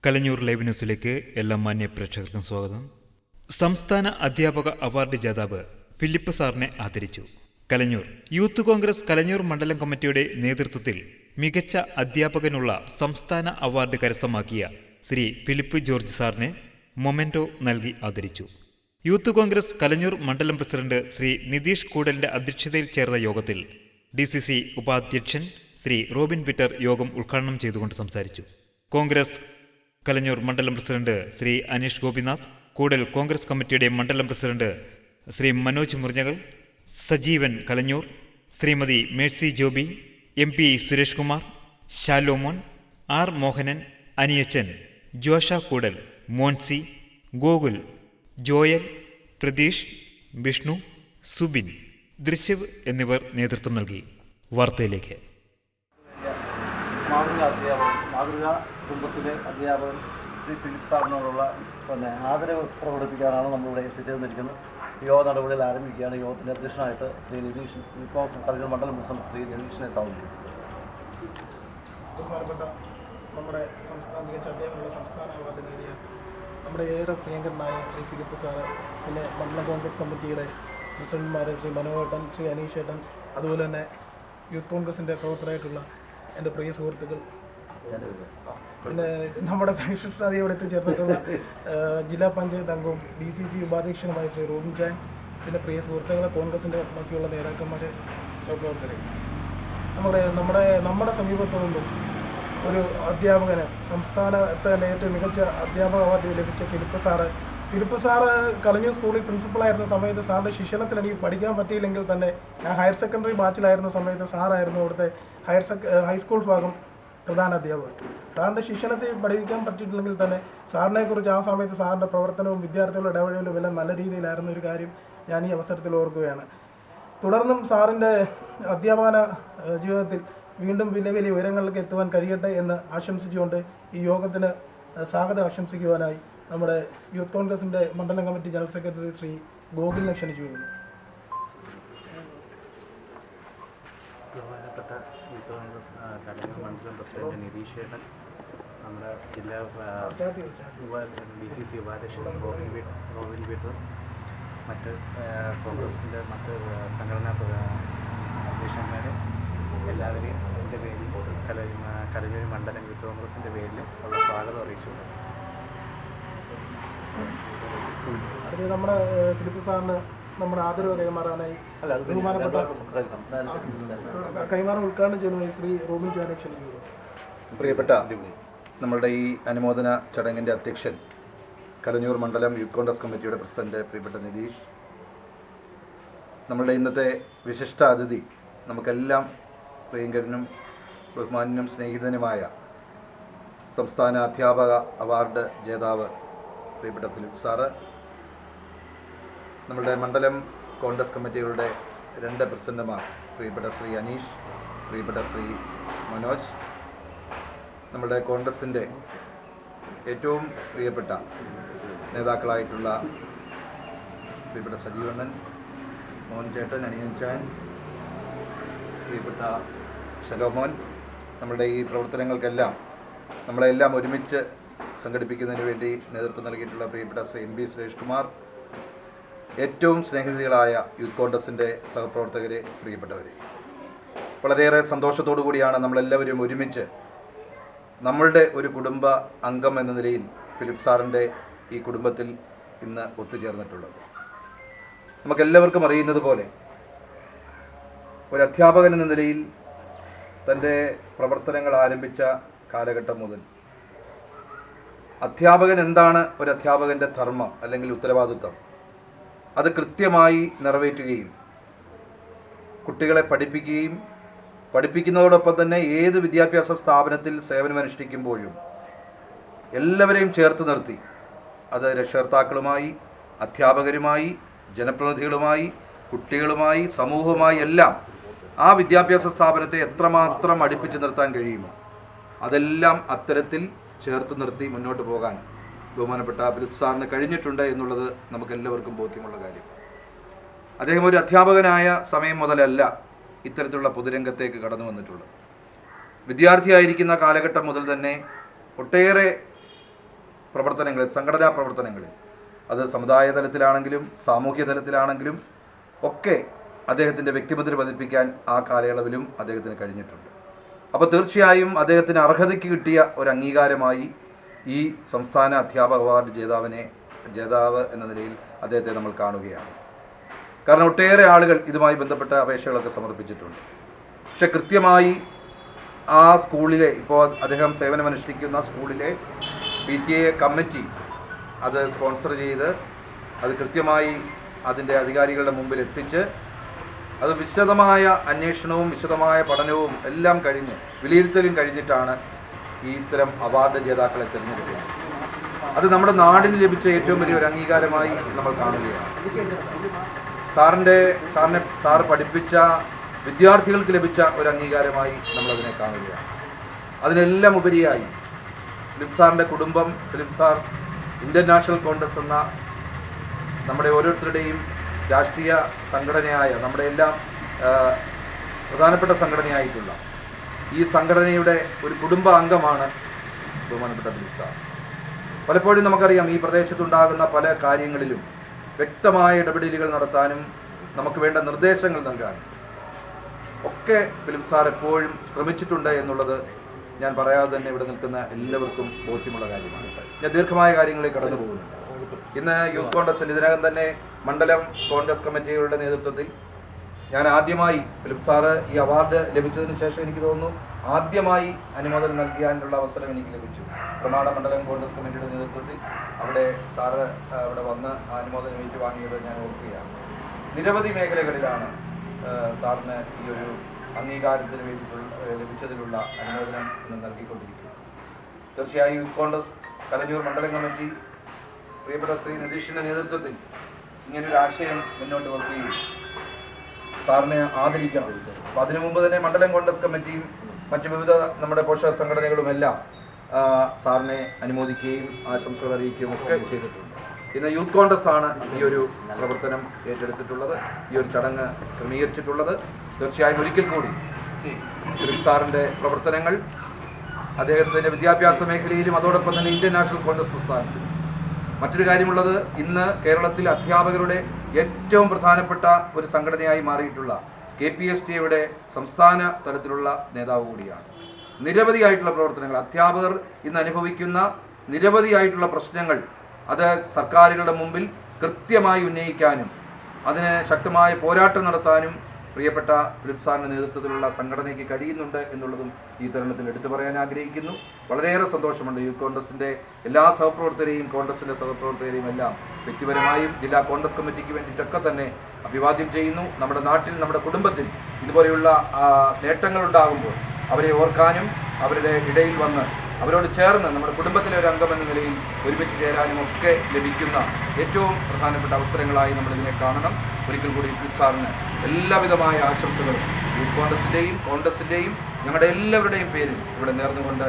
Kalanjoor live ന്യൂസിലേക്ക് എല്ലാ മാന്യ പ്രേക്ഷകർക്കും സ്വാഗതം. സംസ്ഥാന അധ്യാപക അവാർഡ് ജേതാവ് ഫിലിപ്പ് സാറിനെ ആദരിച്ചു. കലഞ്ഞൂർ യൂത്ത് കോൺഗ്രസ് കലഞ്ഞൂർ മണ്ഡലം കമ്മിറ്റിയുടെ നേതൃത്വത്തിൽ മികച്ച അധ്യാപകനുള്ള സംസ്ഥാന അവാർഡ് കരസ്ഥമാക്കിയ ശ്രീ ഫിലിപ്പ് ജോർജ് സാറിനെ മൊമെന്റോ നൽകി ആദരിച്ചു. യൂത്ത് കോൺഗ്രസ് കലഞ്ഞൂർ മണ്ഡലം പ്രസിഡന്റ് ശ്രീ നിതീഷ് കൂടലിന്റെ അധ്യക്ഷതയിൽ ചേർന്ന യോഗത്തിൽ DCC ഉപാധ്യക്ഷൻ ശ്രീ റോബിൻ പീറ്റർ യോഗം ഉദ്ഘാടനം ചെയ്തുകൊണ്ട് സംസാരിച്ചു. കോൺഗ്രസ് കലഞ്ഞൂർ മണ്ഡലം പ്രസിഡന്റ് ശ്രീ അനീഷ് ഗോപിനാഥ്, കൂടൽ കോൺഗ്രസ് കമ്മിറ്റിയുടെ മണ്ഡലം president Shri Manoj Murinjakal, Sajeevan Kalanjoor, Shrimati Mercy Joby, MP Suresh Kumar, Shalomon, R Mohanan, Aniyachan, Josha Koodal, Moncy, Gokul, Joel, Prateesh, Vishnu, Subin, Drishyav എന്നിവർ നേതൃത്വം നൽകി. വാർത്തയിലേക്ക്. മാതൃകാ കുടുംബത്തിലെ അധ്യാപകൻ ശ്രീ ഫിലിപ്പ് സാറിനോടുള്ള ആദരവ് പ്രകടിപ്പിക്കാനാണ് നമ്മളിവിടെ എത്തിച്ചേർന്നിരിക്കുന്നത്. യോഗ നടപടികൾ ആരംഭിക്കുകയാണ്. യോഗത്തിൻ്റെ അധ്യക്ഷനായിട്ട് ശ്രീ നിതീഷ്, കലഞ്ഞൂർ മണ്ഡലം പ്രസിഡന്റ് ശ്രീ നിതീഷിനെ സ്വാഗതം. ബഹുമാനപ്പെട്ട നമ്മുടെ മികച്ച അധ്യാപകനുള്ള സംസ്ഥാന അവാർഡ് നേടിയ നമ്മുടെ ഏറെ പ്രിയങ്കരനായ ശ്രീ ഫിലിപ്പ് സാറ്, പിന്നെ മണ്ഡലം കോൺഗ്രസ് കമ്മിറ്റിയുടെ പ്രസിഡന്റുമാർ ശ്രീ മനോഹേട്ടൻ, ശ്രീ അനീഷേട്ടൻ, അതുപോലെ തന്നെ യൂത്ത് കോൺഗ്രസിൻ്റെ പ്രവർത്തകരായിട്ടുള്ള എൻ്റെ പ്രിയ സുഹൃത്തുക്കൾ, പിന്നെ നമ്മുടെ വിശിഷ്ടാതി ഇവിടെ എത്തിച്ചേർന്നിട്ടുള്ള ജില്ലാ പഞ്ചായത്ത് അംഗവും DCC ഉപാധ്യക്ഷനുമായ ശ്രീ റോബിൻ ചാൻ, പിന്നെ പ്രിയ സുഹൃത്തുക്കളെ, കോൺഗ്രസിൻ്റെ ബാക്കിയുള്ള നേതാക്കന്മാരെ, സഹപ്രവർത്തകരെ, നമ്മുടെ സമീപത്തു നിന്നും ഒരു അധ്യാപകന് സംസ്ഥാനത്തെ തന്നെ ഏറ്റവും മികച്ച അധ്യാപക അവാർഡ് ലഭിച്ച ഫിലിപ്പ് സാറ് കലഞ്ഞൂർ സ്കൂളിൽ പ്രിൻസിപ്പളായിരുന്ന സമയത്ത് സാറിൻ്റെ ശിക്ഷണത്തിൽ എനിക്ക് പഠിക്കാൻ പറ്റിയില്ലെങ്കിൽ തന്നെ ഞാൻ ഹയർ സെക്കൻഡറി ബാച്ചിലായിരുന്ന സമയത്ത് സാറായിരുന്നു അവിടുത്തെ ഹൈസ്കൂൾ ഭാഗം പ്രധാന അധ്യാപകൻ. സാറിൻ്റെ ശിക്ഷണത്തിൽ പഠിപ്പിക്കാൻ പറ്റിയിട്ടില്ലെങ്കിൽ തന്നെ സാറിനെക്കുറിച്ച് ആ സമയത്ത് സാറിൻ്റെ പ്രവർത്തനവും വിദ്യാർത്ഥികളുടെ ഇടപെടലും എല്ലാം നല്ല രീതിയിലായിരുന്ന ഒരു കാര്യം ഞാൻ ഈ അവസരത്തിൽ ഓർക്കുകയാണ്. തുടർന്നും സാറിൻ്റെ അധ്യാപന ജീവിതത്തിൽ വീണ്ടും വലിയ വലിയ ഉയരങ്ങളിലേക്ക് എത്തുവാൻ കഴിയട്ടെ എന്ന് ആശംസിച്ചുകൊണ്ട് ഈ യോഗത്തിന് സ്വാഗതം ആശംസിക്കുവാനായി നമ്മുടെ യൂത്ത് കോൺഗ്രസിൻ്റെ മണ്ഡലം കമ്മിറ്റി ജനറൽ സെക്രട്ടറി ശ്രീ ഗോകുലിനെ ക്ഷണിച്ചു വരുന്നു. ബഹുമാനപ്പെട്ട യൂത്ത് കോൺഗ്രസ് കലഞ്ഞൂർ മണ്ഡലം പ്രസിഡന്റ് നിതീഷ് ചേട്ടൻ, നമ്മുടെ ജില്ലാ DCC ഉപാധ്യക്ഷൻ റോബിൻ പീറ്റർ, മറ്റ് കോൺഗ്രസിൻ്റെ മറ്റ് സംഘടനാ അധ്യക്ഷന്മാർ, എല്ലാവരെയും എൻ്റെ പേരിൽ കലഞ്ഞൂർ മണ്ഡലം യൂത്ത് കോൺഗ്രസിൻ്റെ പേരിൽ ഉള്ള സ്വാഗതം അറിയിച്ചു. അടുത്തത് നമ്മുടെ ഫിലിപ്പ് സാറിന് നമ്മുടെ ആദരവ് കൈമാറാനായി കൈമാറാൻ ഉദ്ഘാടനം ചെയ്യുന്നതായി ശ്രീ റോബിൻ ചാനെ ക്ഷണിക്കുന്നു. പ്രിയപ്പെട്ട നമ്മളുടെ ഈ അനുമോദന ചടങ്ങിൻ്റെ അധ്യക്ഷൻ കലഞ്ഞൂർ മണ്ഡലം യൂത്ത് കോൺഗ്രസ് കമ്മിറ്റിയുടെ പ്രസിഡന്റ് പ്രിയപ്പെട്ട നിതീഷ്, നമ്മളുടെ ഇന്നത്തെ വിശിഷ്ട അതിഥി, നമുക്കെല്ലാം പ്രിയങ്കരനും ബഹുമാന്യനും സ്നേഹിതനുമായ സംസ്ഥാന അധ്യാപക അവാർഡ് ജേതാവ് പ്രിയപ്പെട്ട ഫിലിപ്പ് സാറ്, നമ്മളുടെ മണ്ഡലം കോൺഗ്രസ് കമ്മിറ്റികളുടെ 2 പ്രസിഡന്റുമാർ പ്രിയപ്പെട്ട ശ്രീ അനീഷ്, പ്രിയപ്പെട്ട ശ്രീ മനോജ്, നമ്മുടെ കോൺഗ്രസിൻ്റെ ഏറ്റവും പ്രിയപ്പെട്ട നേതാക്കളായിട്ടുള്ള പ്രിയപ്പെട്ട സജീവണ്ണൻ, മോഹൻ ചേട്ടൻ, അനിയൻ ചാൻ, പ്രിയപ്പെട്ട ശലോമോൻ, നമ്മളുടെ ഈ പ്രവർത്തനങ്ങൾക്കെല്ലാം നമ്മളെല്ലാം ഒരുമിച്ച് സംഘടിപ്പിക്കുന്നതിന് വേണ്ടി നേതൃത്വം നൽകിയിട്ടുള്ള പ്രിയപ്പെട്ട ശ്രീ MP സുരേഷ് കുമാർ, ഏറ്റവും സ്നേഹിതകളായ യൂത്ത് കോൺഗ്രസിൻ്റെ സഹപ്രവർത്തകരെ, പ്രിയപ്പെട്ടവരെ, വളരെയേറെ സന്തോഷത്തോടു കൂടിയാണ് നമ്മളെല്ലാവരും ഒരുമിച്ച് നമ്മളുടെ ഒരു കുടുംബ അംഗം എന്ന നിലയിൽ ഫിലിപ്പ് സാറിൻ്റെ ഈ കുടുംബത്തിൽ ഇന്ന് ഒത്തുചേർന്നിട്ടുള്ളത്. നമുക്കെല്ലാവർക്കും അറിയുന്നത് പോലെ ഒരു അധ്യാപകൻ എന്ന നിലയിൽ തൻ്റെ പ്രവർത്തനങ്ങൾ ആരംഭിച്ച കാലഘട്ടം മുതൽ അധ്യാപകൻ എന്താണ് ഒരു അധ്യാപകൻ്റെ ധർമ്മം അല്ലെങ്കിൽ ഉത്തരവാദിത്വം, അത് കൃത്യമായി നിറവേറ്റുകയും കുട്ടികളെ പഠിപ്പിക്കുന്നതോടൊപ്പം തന്നെ ഏത് വിദ്യാഭ്യാസ സ്ഥാപനത്തിൽ സേവനമനുഷ്ഠിക്കുമ്പോഴും എല്ലാവരെയും ചേർത്ത് നിർത്തി, അത് രക്ഷകർത്താക്കളുമായി, അധ്യാപകരുമായി, ജനപ്രതിനിധികളുമായി, കുട്ടികളുമായി, സമൂഹവുമായി എല്ലാം ആ വിദ്യാഭ്യാസ സ്ഥാപനത്തെ എത്രമാത്രം അടുപ്പിച്ച് നിർത്താൻ കഴിയുമോ അതെല്ലാം അത്തരത്തിൽ ചേർത്ത് നിർത്തി മുന്നോട്ട് പോകാൻ ബഹുമാനപ്പെട്ട ഫിലിപ്പ് സാറിന് കഴിഞ്ഞിട്ടുണ്ട് എന്നുള്ളത് നമുക്കെല്ലാവർക്കും ബോധ്യമുള്ള കാര്യം. അദ്ദേഹം ഒരു അധ്യാപകനായ സമയം മുതലല്ല ഇത്തരത്തിലുള്ള പൊതുരംഗത്തേക്ക് കടന്നു വന്നിട്ടുള്ളത്. വിദ്യാർത്ഥിയായിരിക്കുന്ന കാലഘട്ടം മുതൽ തന്നെ ഒട്ടേറെ പ്രവർത്തനങ്ങളിൽ, സംഘടനാ പ്രവർത്തനങ്ങളിൽ, അത് സമുദായ തലത്തിലാണെങ്കിലും സാമൂഹ്യ തലത്തിലാണെങ്കിലും ഒക്കെ അദ്ദേഹത്തിൻ്റെ വ്യക്തിമുദ്ര പതിപ്പിക്കാൻ ആ കാലയളവിലും അദ്ദേഹത്തിന് കഴിഞ്ഞിട്ടുണ്ട്. അപ്പോൾ തീർച്ചയായും അദ്ദേഹത്തിന് അർഹതയ്ക്ക് കിട്ടിയ ഒരു അംഗീകാരമായി ഈ സംസ്ഥാന അധ്യാപക അവാർഡ് ജേതാവ് എന്ന നിലയിൽ അദ്ദേഹത്തെ നമ്മൾ കാണുകയാണ്. കാരണം ഒട്ടേറെ ആളുകൾ ഇതുമായി ബന്ധപ്പെട്ട അപേക്ഷകളൊക്കെ സമർപ്പിച്ചിട്ടുണ്ട്. പക്ഷെ കൃത്യമായി ആ സ്കൂളിലെ, ഇപ്പോൾ അദ്ദേഹം സേവനമനുഷ്ഠിക്കുന്ന സ്കൂളിലെ PTA കമ്മിറ്റി അത് സ്പോൺസർ ചെയ്ത് അത് കൃത്യമായി അതിൻ്റെ അധികാരികളുടെ മുമ്പിൽ എത്തിച്ച് അത് വിശദമായ അന്വേഷണവും വിശദമായ പഠനവും എല്ലാം കഴിഞ്ഞ് വിലയിരുത്തലും കഴിഞ്ഞിട്ടാണ് ഈ ഇത്തരം അവാർഡ് ജേതാക്കളെ തിരഞ്ഞെടുക്കുന്നത്. അത് നമ്മുടെ നാടിന് ലഭിച്ച ഏറ്റവും വലിയൊരു അംഗീകാരമായി നമ്മൾ കാണുകയാണ്. സാർ പഠിപ്പിച്ച വിദ്യാർത്ഥികൾക്ക് ലഭിച്ച ഒരു അംഗീകാരമായി നമ്മളതിനെ കാണുകയാണ്. അതിനെല്ലാം ഉപരിയായി ഫിലിപ്പ് സാറിൻ്റെ കുടുംബം, Philip sir Indian national Congress എന്ന നമ്മുടെ ഓരോരുത്തരുടെയും രാഷ്ട്രീയ സംഘടനയായ, നമ്മുടെ എല്ലാം പ്രധാനപ്പെട്ട സംഘടനയായിട്ടുള്ള ഈ സംഘടനയുടെ ഒരു കുടുംബ അംഗമാണ് ബഹുമാനപ്പെട്ട ഫിലിപ്പ് സാർ. പലപ്പോഴും നമുക്കറിയാം, ഈ പ്രദേശത്തുണ്ടാകുന്ന പല കാര്യങ്ങളിലും വ്യക്തമായ ഇടപെടലുകൾ നടത്താനും നമുക്ക് വേണ്ട നിർദ്ദേശങ്ങൾ നൽകാനും ഒക്കെ ഫിലിപ്പ് സാർ എപ്പോഴും ശ്രമിച്ചിട്ടുണ്ട് എന്നുള്ളത് ഞാൻ പറയാതെ തന്നെ ഇവിടെ നിൽക്കുന്ന എല്ലാവർക്കും ബോധ്യമുള്ള കാര്യമാണ്. ഞാൻ ദീർഘമായ കാര്യങ്ങളിൽ കടന്നു പോകുന്നുണ്ട്. ഇന്ന് യൂത്ത് കോൺഗ്രസ് ഇതിനകം തന്നെ മണ്ഡലം കോൺഗ്രസ് കമ്മിറ്റികളുടെ നേതൃത്വത്തിൽ ഞാൻ ആദ്യമായി ഫിലിപ്പ് സാറ് ഈ അവാർഡ് ലഭിച്ചതിന് ശേഷം എനിക്ക് തോന്നുന്നു ആദ്യമായി അനുമോദനം നൽകാനുള്ള അവസരം എനിക്ക് ലഭിച്ചു. പ്രമാണ മണ്ഡലം കോൺഗ്രസ് കമ്മിറ്റിയുടെ നേതൃത്വത്തിൽ അവിടെ സാറ് അവിടെ വന്ന് അനുമോദനം ഏറ്റുവാങ്ങിയത് ഞാൻ ഓർക്കുകയാണ്. നിരവധി മേഖലകളിലാണ് സാറിന് ഈ ഒരു അംഗീകാരത്തിന് വേണ്ടി ലഭിച്ചതിലുള്ള അനുമോദനം നൽകിക്കൊണ്ടിരിക്കുന്നത്. തീർച്ചയായും യൂത്ത് കോൺഗ്രസ് കലഞ്ഞൂർ മണ്ഡലം കമ്മിറ്റി പ്രിയപ്പെട്ട ശ്രീ നിതീഷിൻ്റെ നേതൃത്വത്തിൽ ഇങ്ങനൊരു ആശയം മുന്നോട്ട് വെക്കുകയും സാറിനെ ആദരിക്കണം. അപ്പോൾ അതിനു മുമ്പ് തന്നെ മണ്ഡലം കോൺഗ്രസ് കമ്മിറ്റിയും മറ്റ് വിവിധ നമ്മുടെ പോഷക സംഘടനകളുമെല്ലാം സാറിനെ അനുമോദിക്കുകയും ആശംസകൾ അറിയിക്കുകയും ഒക്കെ ചെയ്തിട്ടുണ്ട്. ഇന്ന് യൂത്ത് കോൺഗ്രസ് ആണ് ഈ ഒരു പ്രവർത്തനം ഏറ്റെടുത്തിട്ടുള്ളത്, ഈ ഒരു ചടങ്ങ് ക്രമീകരിച്ചിട്ടുള്ളത്. തീർച്ചയായും ഒരിക്കൽ കൂടി ഫിലിപ്പ് സാറിൻ്റെ പ്രവർത്തനങ്ങൾ അദ്ദേഹത്തിൻ്റെ വിദ്യാഭ്യാസ മേഖലയിലും അതോടൊപ്പം തന്നെ ഇന്ത്യൻ നാഷണൽ കോൺഗ്രസ് പ്രസ്ഥാനത്തിലും. മറ്റൊരു കാര്യമുള്ളത്, ഇന്ന് കേരളത്തിൽ അധ്യാപകരുടെ ഏറ്റവും പ്രധാനപ്പെട്ട ഒരു സംഘടനയായി മാറിയിട്ടുള്ള KPSTയുടെ സംസ്ഥാന തലത്തിലുള്ള നേതാവ് കൂടിയാണ്. നിരവധിയായിട്ടുള്ള പ്രവർത്തനങ്ങൾ, അധ്യാപകർ ഇന്ന് അനുഭവിക്കുന്ന നിരവധിയായിട്ടുള്ള പ്രശ്നങ്ങൾ അത് സർക്കാരുകളുടെ മുമ്പിൽ കൃത്യമായി ഉന്നയിക്കാനും അതിന് ശക്തമായ പോരാട്ടം നടത്താനും പ്രിയപ്പെട്ട ഫിലിപ്പ് സാറിൻ്റെ നേതൃത്വത്തിലുള്ള സംഘടനയ്ക്ക് കഴിയുന്നുണ്ട് എന്നുള്ളതും ഈ തരുണത്തിൽ എടുത്തു പറയാൻ ആഗ്രഹിക്കുന്നു. വളരെയേറെ സന്തോഷമുണ്ട്. യൂത്ത് കോൺഗ്രസിൻ്റെ എല്ലാ സഹപ്രവർത്തകരെയും കോൺഗ്രസിൻ്റെ സഹപ്രവർത്തകരെയും എല്ലാം വ്യക്തിപരമായും ജില്ലാ കോൺഗ്രസ് കമ്മിറ്റിക്ക് വേണ്ടിയിട്ടൊക്കെ തന്നെ അഭിവാദ്യം ചെയ്യുന്നു. നമ്മുടെ നാട്ടിൽ, നമ്മുടെ കുടുംബത്തിൽ ഇതുപോലെയുള്ള നേട്ടങ്ങൾ ഉണ്ടാകുമ്പോൾ അവരെ ഓർക്കാനും അവരുടെ ഇടയിൽ വന്ന് അവരോട് ചേർന്ന് നമ്മുടെ കുടുംബത്തിലെ ഒരു അംഗം എന്ന നിലയിൽ ഒരുമിച്ച് ചേരാനും ഒക്കെ ലഭിക്കുന്ന ഏറ്റവും പ്രധാനപ്പെട്ട അവസരങ്ങളായി നമ്മളിതിനെ കാണണം. ഒരിക്കൽ കൂടി ഫിലിപ്പ് സാറിന് എല്ലാവിധമായ ആശംസകളും യൂത്ത് കോൺഗ്രസിൻ്റെയും ഞങ്ങളുടെ എല്ലാവരുടെയും പേരിൽ ഇവിടെ നേർന്നുകൊണ്ട്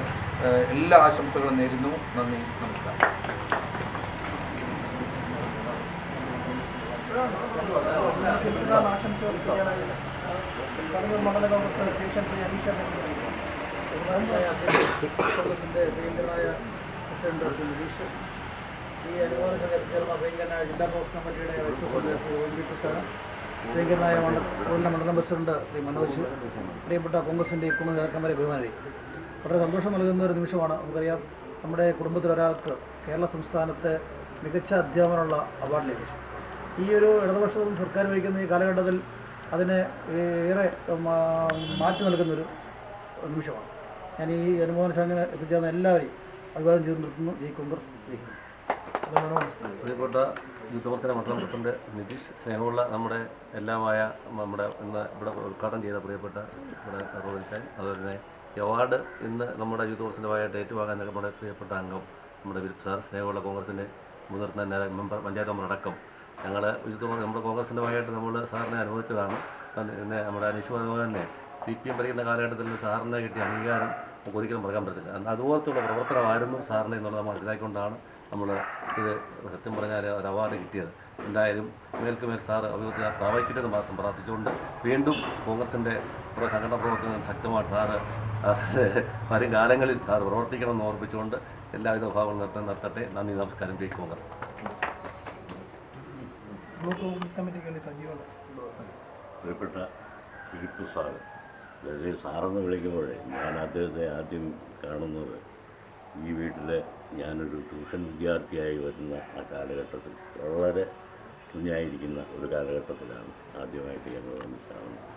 എല്ലാ ആശംസകളും നേരുന്നു. നന്ദി, നമസ്കാരം. കോൺഗ്രസിൻ്റെ പ്രിയങ്കരനായ പ്രസിഡന്റ് ശ്രീ നിതീഷ്, ഈ അനുമോദന ചടങ്ങിൽ ചേർന്ന പ്രിയങ്കരനായ ജില്ലാ കോൺഗ്രസ് കമ്മിറ്റിയുടെ vice president Shri ONV sir, പ്രിയങ്കരനായ മണ്ഡലം പ്രസിഡന്റ് ശ്രീ മനോജ്, പ്രിയപ്പെട്ട കോൺഗ്രസിൻ്റെ കുടുംബ നേതാക്കന്മാരെ ബഹുമാനരെ, വളരെ സന്തോഷം നൽകുന്ന ഒരു നിമിഷമാണ്. നമുക്കറിയാം, നമ്മുടെ കുടുംബത്തിലൊരാൾക്ക് കേരള സംസ്ഥാനത്തെ മികച്ച അധ്യാപനമുള്ള അവാർഡ് ലഭിച്ചു. ഈ ഒരു ഇടതുപക്ഷവും സർക്കാർ വഹിക്കുന്ന ഈ കാലഘട്ടത്തിൽ അതിനെ ഏറെ മാറ്റി നൽകുന്നൊരു നിമിഷമാണ്. ഞാൻ ഈ അനുമോദന ചടങ്ങിന് എത്തിച്ചേർന്ന എല്ലാവരെയും അഭിവാദ്യം ചെയ്തു നിർത്തുന്നു. ഈ കോൺഗ്രസ് പ്രിയപ്പെട്ട യൂത്ത് കോൺഗ്രസിൻ്റെ മണ്ഡലം പ്രസിഡന്റ് നിതീഷ്, സ്നേഹമുള്ള നമ്മുടെ എല്ലാമായ നമ്മുടെ ഇന്ന് ഇവിടെ ഉദ്ഘാടനം ചെയ്ത പ്രിയപ്പെട്ട നമ്മുടെ റോബിൻചാൻ, അതുപോലെ തന്നെ ഈ അവാർഡ് ഇന്ന് നമ്മുടെ യൂത്ത് കോൺഗ്രസിൻ്റെ ഭാഗമായിട്ട് ഏറ്റുവാങ്ങാൻ നമ്മുടെ പ്രിയപ്പെട്ട അംഗം നമ്മുടെ ഫിലിപ്പ് സാർ, സ്നേഹമുള്ള കോൺഗ്രസിൻ്റെ മുതിർന്ന മെമ്പർ, പഞ്ചായത്ത് മെമ്പർ അടക്കം ഞങ്ങൾ നമ്മുടെ കോൺഗ്രസിൻ്റെ ഭാഗമായിട്ട് നമ്മൾ സാറിനെ അനുവദിച്ചതാണ്. പിന്നെ നമ്മുടെ അനീഷ് പറഞ്ഞ തന്നെ CPM ഭരിക്കുന്ന കാലഘട്ടത്തിൽ സാറിന് കിട്ടിയ അംഗീകാരം നമുക്ക് ഒരിക്കലും മറക്കാൻ പറ്റത്തില്ല. അതുപോലത്തുള്ള പ്രവർത്തനമായിരുന്നു സാറിനെ എന്നുള്ളത് മനസ്സിലാക്കിക്കൊണ്ടാണ് നമ്മൾ ഇത് സത്യം പറഞ്ഞാൽ ഒരു അവാർഡ് കിട്ടിയത്. എന്തായാലും മേൽക്കുമേൽ സാർ അഭിവൃദ്ധി പ്രാപിക്കട്ടെന്ന് മാത്രം പ്രാർത്ഥിച്ചുകൊണ്ട് വീണ്ടും കോൺഗ്രസിൻ്റെ സംഘടനാ പ്രവർത്തനം ശക്തമായിട്ട് സാറ് വരും കാലങ്ങളിൽ സാർ പ്രവർത്തിക്കണമെന്ന് ഓർപ്പിച്ചുകൊണ്ട് എല്ലാവിധ ഭാവങ്ങളും നടത്തട്ടെ. നന്ദി, നമസ്കാരം. ജയ് കോൺഗ്രസ്. ബ്ലോക്ക് കോൺഗ്രസ് കമ്മിറ്റിക്ക് വേണ്ടി സജീവമാണ്. പ്രിയപ്പെട്ട ഫിലിപ്പ് സാറ്, അതായത് സാറെന്ന് വിളിക്കുമ്പോഴേ ഞാൻ അദ്ദേഹത്തെ ആദ്യം കാണുന്നത് ഈ വീട്ടിൽ ഞാനൊരു ട്യൂഷൻ വിദ്യാർത്ഥിയായി വരുന്ന ആ കാലഘട്ടത്തിൽ, വളരെ കുഞ്ഞായിരിക്കുന്ന ഒരു കാലഘട്ടത്തിലാണ് ആദ്യമായിട്ട് ഞങ്ങൾ വന്ന് കാണുന്നത്.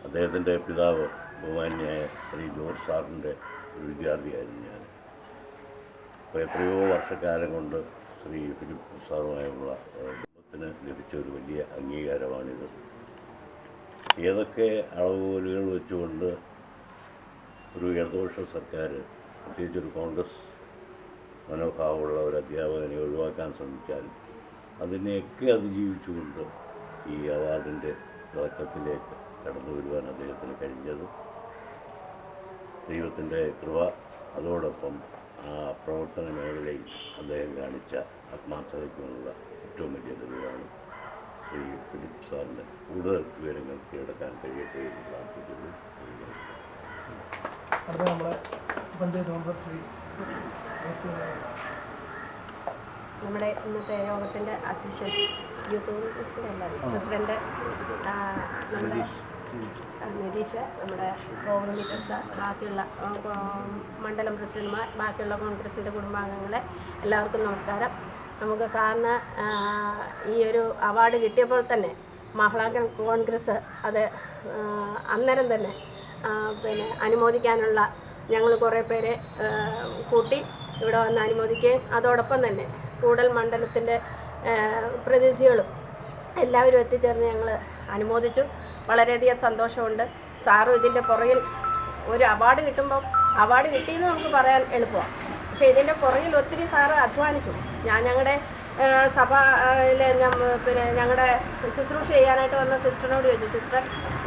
അദ്ദേഹത്തിൻ്റെ പിതാവ് ബഹുമാന്യായ ശ്രീ ജോർജ് സാറിൻ്റെ ഒരു വിദ്യാർത്ഥിയായിരുന്നു ഞാൻ. അപ്പോൾ എത്രയോ വർഷക്കാലം കൊണ്ട് ശ്രീ ഫിലിപ്പ് സാറുമായുള്ള കുടുംബത്തിന് ലഭിച്ച ഒരു വലിയ അംഗീകാരമാണിത്. ഏതൊക്കെ അളവുകോലുകൾ വെച്ചുകൊണ്ട് ഒരു ഇടതുപക്ഷ സർക്കാർ, പ്രത്യേകിച്ചൊരു കോൺഗ്രസ് മനോഭാവമുള്ള ഒരു അധ്യാപകനെ ഒഴിവാക്കാൻ ശ്രമിച്ചാൽ അതിനെയൊക്കെ അതിജീവിച്ചുകൊണ്ട് ഈ അവാർഡിൻ്റെ തുടക്കത്തിലേക്ക് കടന്നു വരുവാൻ അദ്ദേഹത്തിന് കഴിഞ്ഞത് ദൈവത്തിൻ്റെ കൃപ, അതോടൊപ്പം ആ പ്രവർത്തന മേഖലയിൽ അദ്ദേഹം കാണിച്ച ആത്മാർത്ഥതയ്ക്കുമുള്ള ഏറ്റവും വലിയ തെളിവാണ്. ശ്രീ ഫിലിപ്പ് സാറിൻ്റെ കൂടുതൽ വിവരങ്ങൾ കീഴടക്കാൻ കഴിയട്ടെ എന്ന് പ്രാർത്ഥിക്കുന്നു. അടുത്ത നമ്മുടെ പഞ്ചായത്ത് മെമ്പർ ശ്രീ നമ്മുടെ ഇന്നത്തെ യോഗത്തിൻ്റെ അധ്യക്ഷൻ യൂത്ത് കോൺഗ്രസിൻ്റെ പ്രസിഡന്റ് നമ്മുടെ നിതീഷ്, നമ്മുടെ ഗോവിന്ദൻ സാർ, ബാക്കിയുള്ള മണ്ഡലം പ്രസിഡന്റുമാർ, ബാക്കിയുള്ള കോൺഗ്രസിൻ്റെ കുടുംബാംഗങ്ങളെ എല്ലാവർക്കും നമസ്കാരം. നമുക്ക് സാറിന് ഈ ഒരു അവാർഡ് കിട്ടിയപ്പോൾ തന്നെ മഹിളാ കോൺഗ്രസ് അത് അന്നേരം തന്നെ പിന്നെ അനുമോദിക്കാനുള്ള ഞങ്ങൾ കുറേ പേരെ കൂട്ടി ഇവിടെ വന്ന് അനുമോദിക്കുകയും അതോടൊപ്പം തന്നെ കൂടൽ മണ്ഡലത്തിൻ്റെ പ്രതിനിധികളും എല്ലാവരും എത്തിച്ചേർന്ന് ഞങ്ങൾ അനുമോദിച്ചു. വളരെയധികം സന്തോഷമുണ്ട്. സാറും ഇതിൻ്റെ പുറകിൽ ഒരു അവാർഡ് കിട്ടുമ്പം അവാർഡ് കിട്ടിയെന്ന് നമുക്ക് പറയാൻ എളുപ്പമാണ്, പക്ഷേ ഇതിൻ്റെ പുറകിൽ ഒത്തിരി സാറ് അധ്വാനിച്ചു. ഞങ്ങളുടെ സഭയിലെ പിന്നെ ഞങ്ങളുടെ ശുശ്രൂഷ ചെയ്യാനായിട്ട് വന്ന സിസ്റ്ററിനോട് ചോദിച്ചു, സിസ്റ്റർ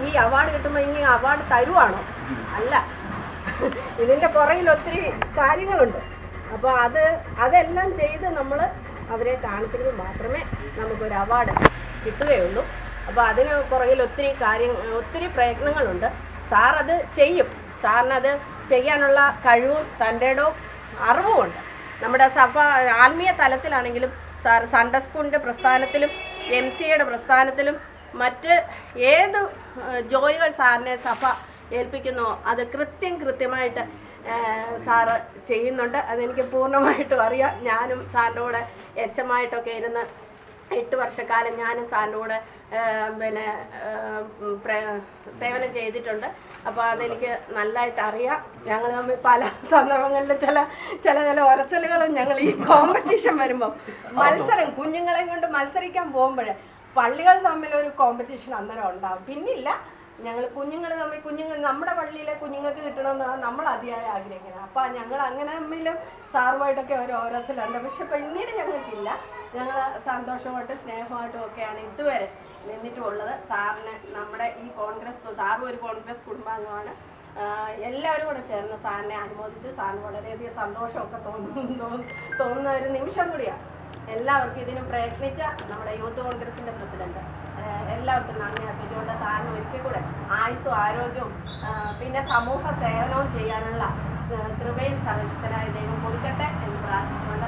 ഈ അവാർഡ് കിട്ടുമ്പോൾ ഇനി അവാർഡ് തരുവാണോ? അല്ല, ഇതിൻ്റെ പുറകിൽ ഒത്തിരി കാര്യങ്ങളുണ്ട്. അപ്പോൾ അതെല്ലാം ചെയ്ത് നമ്മൾ അവരെ കാണിച്ചെങ്കിൽ മാത്രമേ നമുക്കൊരു അവാർഡ് കിട്ടുകയുള്ളൂ. അപ്പോൾ അതിന് പുറകിൽ ഒത്തിരി പ്രയത്നങ്ങളുണ്ട്. സാറത് ചെയ്യും. സാറിനത് ചെയ്യാനുള്ള കഴിവും തൻ്റെ അറിവുമുണ്ട്. നമ്മുടെ സഭ ആത്മീയ തലത്തിലാണെങ്കിലും സാർ സൺഡേ സ്കൂളിൻ്റെ പ്രസ്ഥാനത്തിലും MCAയുടെ പ്രസ്ഥാനത്തിലും മറ്റ് ഏത് ജോലികൾ സാറിനെ സഭ ഏൽപ്പിക്കുന്നോ അത് കൃത്യമായിട്ട് സാറ് ചെയ്യുന്നുണ്ട്. അതെനിക്ക് പൂർണ്ണമായിട്ടും അറിയാം. ഞാനും സാറിൻ്റെ കൂടെ എച്ചമായിട്ടൊക്കെ ഇരുന്ന് 8 വർഷക്കാലം ഞാനും സാറിൻ്റെ കൂടെ പിന്നെ സേവനം ചെയ്തിട്ടുണ്ട്. അപ്പോൾ അതെനിക്ക് നല്ലതായിട്ട് അറിയാം. ഞങ്ങൾ തമ്മിൽ പല സന്ദർഭങ്ങളിൽ ചില ഒരസലുകളും ഞങ്ങൾ ഈ കോമ്പറ്റീഷൻ വരുമ്പം കുഞ്ഞുങ്ങളെ കൊണ്ട് മത്സരിക്കാൻ പോകുമ്പോൾ പള്ളികൾ തമ്മിലൊരു കോമ്പറ്റീഷൻ അന്നേരം ഉണ്ടാകും. പിന്നില്ല, ഞങ്ങൾ കുഞ്ഞുങ്ങൾ നമ്മുടെ പള്ളിയിലെ കുഞ്ഞുങ്ങൾക്ക് കിട്ടണമെന്നാണ് നമ്മൾ അതിയായി ആഗ്രഹിക്കുന്നത്. അപ്പോൾ ഞങ്ങൾ അങ്ങനെ തമ്മിലും സാറുമായിട്ടൊക്കെ ഒരു ഓരസലുണ്ട്. പക്ഷെ പിന്നീട് ഞങ്ങൾക്കില്ല. ഞങ്ങൾ സന്തോഷമായിട്ടും സ്നേഹമായിട്ടും ഒക്കെയാണ് ഇതുവരെ നിന്നിട്ടുമുള്ളത്. സാറിന് നമ്മുടെ ഈ സാറും ഒരു കോൺഗ്രസ് കുടുംബാംഗമാണ്. എല്ലാവരും കൂടെ ചേർന്ന് സാറിനെ അനുമോദിച്ചു. സാറിന് വളരെയധികം സന്തോഷമൊക്കെ തോന്നുന്ന ഒരു നിമിഷം കൂടിയാണ്. എല്ലാവർക്കും ഇതിന് പ്രയത്നിച്ച നമ്മുടെ യൂത്ത് കോൺഗ്രസിൻ്റെ പ്രസിഡന്റ് എല്ലാവർക്കും നന്ദി അർപ്പിച്ചുകൊണ്ട് സാറിന് ഒരിക്കൽ കൂടെ ആയുസ്സും ആരോഗ്യവും പിന്നെ സമൂഹ സേവനവും ചെയ്യാനുള്ള കൃപയും സർവശക്തനായ ദൈവം കൊടുക്കട്ടെ എന്ന് പ്രാർത്ഥിച്ചുകൊണ്ട്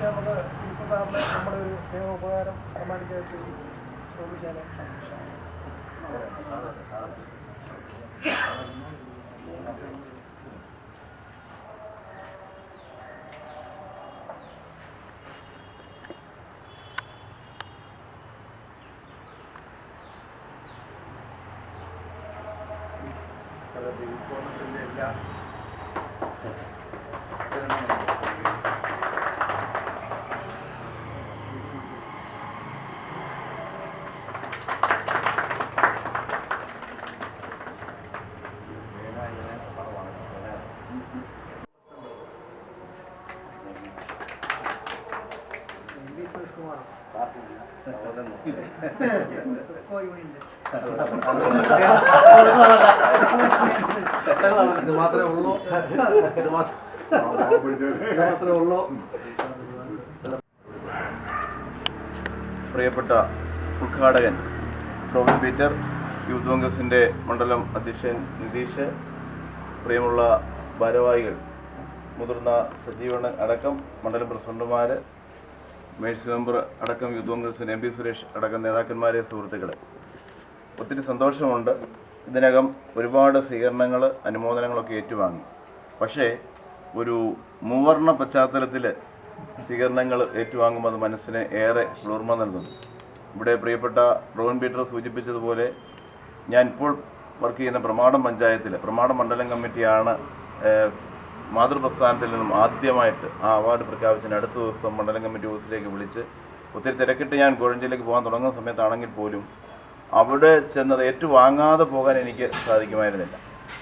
നമുക്ക് ഫിലിപ്പ് സാറിന് നമ്മുടെ ഒരു സ്നേഹോപകാരം സമ്മാനിച്ച ശ്രീ തോന്നിച്ചാലോ. കോൺഗ്രസിൻ്റെ എല്ലാ ഇത് മാത്രമേ ഉള്ളൂ. പ്രിയപ്പെട്ട ഉദ്ഘാടകൻ റോബിൻ പീറ്റർ, യൂത്ത് കോൺഗ്രസിൻ്റെ മണ്ഡലം അധ്യക്ഷൻ നിതീഷ്, പ്രിയമുള്ള ഭാരവാഹികൾ, മുതിർന്ന സജീവൻ അടക്കം മണ്ഡലം പ്രസിഡന്റുമാർ, മേഴ്സി മെമ്പർ അടക്കം യൂത്ത് കോൺഗ്രസിന് MP സുരേഷ് അടക്കം നേതാക്കന്മാരെ, സുഹൃത്തുക്കളെ, ഒത്തിരി സന്തോഷമുണ്ട്. ഇതിനകം ഒരുപാട് സ്വീകരണങ്ങൾ, അനുമോദനങ്ങളൊക്കെ ഏറ്റുവാങ്ങി. പക്ഷേ ഒരു മൂവർണ്ണ പശ്ചാത്തലത്തിൽ സ്വീകരണങ്ങൾ ഏറ്റുവാങ്ങുമ്പോൾ അത് മനസ്സിന് ഏറെ കുളിർമ നൽകുന്നു. ഇവിടെ പ്രിയപ്പെട്ട റോബിൻ പീറ്റർ സൂചിപ്പിച്ചതുപോലെ ഞാൻ ഇപ്പോൾ വർക്ക് ചെയ്യുന്ന പ്രമാടം പഞ്ചായത്തിൽ പ്രമാടം മണ്ഡലം കമ്മിറ്റിയാണ് മാതൃപ്രസ്ഥാനത്തിൽ നിന്നും ആദ്യമായിട്ട് ആ അവാർഡ് പ്രഖ്യാപിച്ചതിന് അടുത്ത ദിവസം മണ്ഡലം കമ്മിറ്റി ഓഫീസിലേക്ക് വിളിച്ച് ഒത്തിരി തിരക്കിട്ട് ഞാൻ കോഴഞ്ചേരിയിലേക്ക് പോകാൻ തുടങ്ങുന്ന സമയത്താണെങ്കിൽ പോലും അവിടെ ചെന്നത് ഏറ്റുവാങ്ങാതെ പോകാൻ എനിക്ക് സാധിക്കുമായിരുന്നില്ല.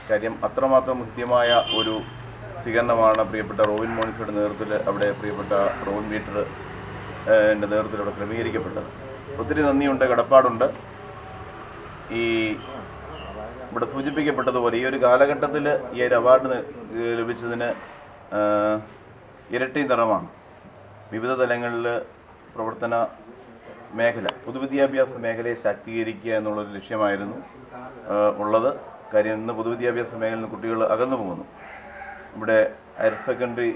കാര്യം അത്രമാത്രം ഹൃദ്യമായ ഒരു സ്വീകരണമാണ് പ്രിയപ്പെട്ട റോബിൻ മോണിസയുടെ നേതൃത്വത്തിൽ അവിടെ പ്രിയപ്പെട്ട റോബിൻ പീറ്റർ എൻ്റെ നേതൃത്വത്തിൽ അവിടെ ക്രമീകരിക്കപ്പെട്ടത്. ഒത്തിരി നന്ദിയുണ്ട്, കടപ്പാടുണ്ട്. ഈ ഇവിടെ സൂചിപ്പിക്കപ്പെട്ടതുപോലെ ഈ ഒരു കാലഘട്ടത്തിൽ ഈ ഒരു അവാർഡ് ലഭിച്ചതിന് ഇരട്ടി നിറമാണ്. വിവിധ തലങ്ങളിൽ പ്രവർത്തന മേഖല, പൊതുവിദ്യാഭ്യാസ മേഖലയെ ശാക്തീകരിക്കുക എന്നുള്ളൊരു ലക്ഷ്യമായിരുന്നു ഉള്ളത്. കാര്യം ഇന്ന് പൊതുവിദ്യാഭ്യാസ മേഖലയിൽ നിന്ന് കുട്ടികൾ അകന്നു പോകുന്നു. ഇവിടെ ഹയർ സെക്കൻഡറി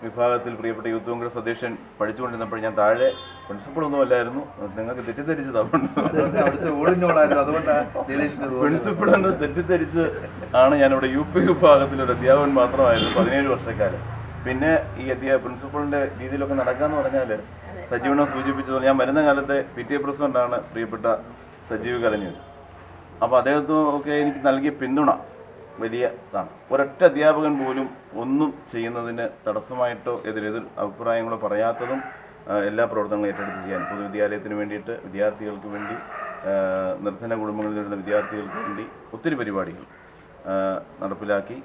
വിഭാഗത്തിൽ പ്രിയപ്പെട്ട യൂത്ത് കോൺഗ്രസ് അധ്യക്ഷൻ പഠിച്ചുകൊണ്ടിരുന്നപ്പോൾ ഞാൻ താഴെ പ്രിൻസിപ്പളൊന്നും അല്ലായിരുന്നു, നിങ്ങൾക്ക് തെറ്റിദ്ധരിച്ചതാണ്, പ്രിൻസിപ്പൾ എന്ന് തെറ്റിദ്ധരിച്ച് ആണ് ഞാനിവിടെ UP വിഭാഗത്തിലൊരു അധ്യാപകൻ മാത്രമായിരുന്നു 17 വർഷക്കാലം. പിന്നെ ഈ പ്രിൻസിപ്പളിൻ്റെ രീതിയിലൊക്കെ നടക്കാമെന്ന് പറഞ്ഞാൽ സജീവനെ സൂചിപ്പിച്ചതുപോലെ ഞാൻ വരുന്ന കാലത്തെ PTA പ്രസിഡൻ്റാണ് പ്രിയപ്പെട്ട സജീവ് കലഞ്ഞൂർ. അപ്പോൾ അദ്ദേഹത്തിനൊക്കെ എനിക്ക് നൽകിയ പിന്തുണ വലിയ ഇതാണ്. ഒരൊറ്റ അധ്യാപകൻ പോലും ഒന്നും ചെയ്യുന്നതിന് തടസ്സമായിട്ടോ എതിരെതിർ അഭിപ്രായങ്ങളോ പറയാത്തതും എല്ലാ പ്രവർത്തനങ്ങളും ഏറ്റെടുത്ത് ചെയ്യാൻ പൊതുവിദ്യാലയത്തിന് വേണ്ടിയിട്ട്, വിദ്യാർത്ഥികൾക്ക് വേണ്ടി, നിർധന കുടുംബങ്ങളിൽ വരുന്ന വിദ്യാർത്ഥികൾക്ക് വേണ്ടി ഒത്തിരി പരിപാടികൾ നടപ്പിലാക്കി.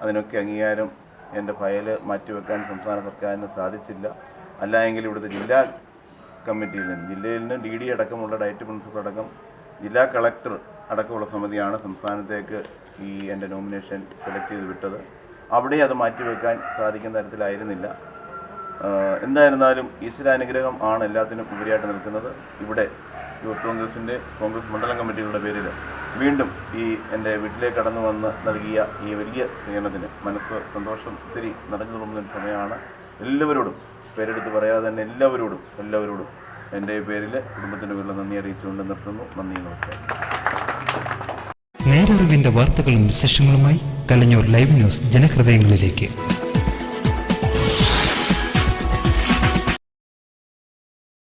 അതിനൊക്കെ അംഗീകാരം എൻ്റെ ഫയൽ മാറ്റിവെക്കാൻ സംസ്ഥാന സർക്കാരിന് സാധിച്ചില്ല. അല്ല എങ്കിൽ ഇവിടുത്തെ ജില്ലാ കമ്മിറ്റിയിൽ നിന്ന്, ജില്ലയിൽ നിന്ന് DD അടക്കമുള്ള ഡയറ്റ് പ്രിൻസിപ്പൽ അടക്കം ജില്ലാ കളക്ടർ അടക്കമുള്ള സമിതിയാണ് സംസ്ഥാനത്തേക്ക് ഈ എൻ്റെ നോമിനേഷൻ സെലക്ട് ചെയ്ത് വിട്ടത്. അവിടെ അത് മാറ്റിവെക്കാൻ സാധിക്കുന്ന തരത്തിലായിരുന്നില്ല. എന്തായിരുന്നാലും ഈശ്വരാനുഗ്രഹം ആണ് എല്ലാത്തിനും ഉപരിയായിട്ട് നിൽക്കുന്നത്. ഇവിടെ യൂത്ത് കോൺഗ്രസ് മണ്ഡലം കമ്മിറ്റികളുടെ പേരിൽ വീണ്ടും ഈ എൻ്റെ വീട്ടിലേക്ക് കടന്നു വന്ന് നൽകിയ ഈ വലിയ സ്വീകരണത്തിന് സന്തോഷം ഒത്തിരി നിറഞ്ഞു തുറന്നൊരു സമയമാണ്. എല്ലാവരോടും പേരെടുത്ത് പറയാതെ തന്നെ എല്ലാവരോടും എൻ്റെ പേരിൽ കുടുംബത്തിൻ്റെ പേരിൽ നന്ദി അറിയിച്ചുകൊണ്ട് നിർത്തുന്നു. നന്ദി, നമസ്കാരം. നേരറിവിന്റെ വാർത്തകളും വിശേഷങ്ങളുമായി കലഞ്ഞൂർ ലൈവ് ന്യൂസ് ജനഹൃദയങ്ങളിലേക്ക്.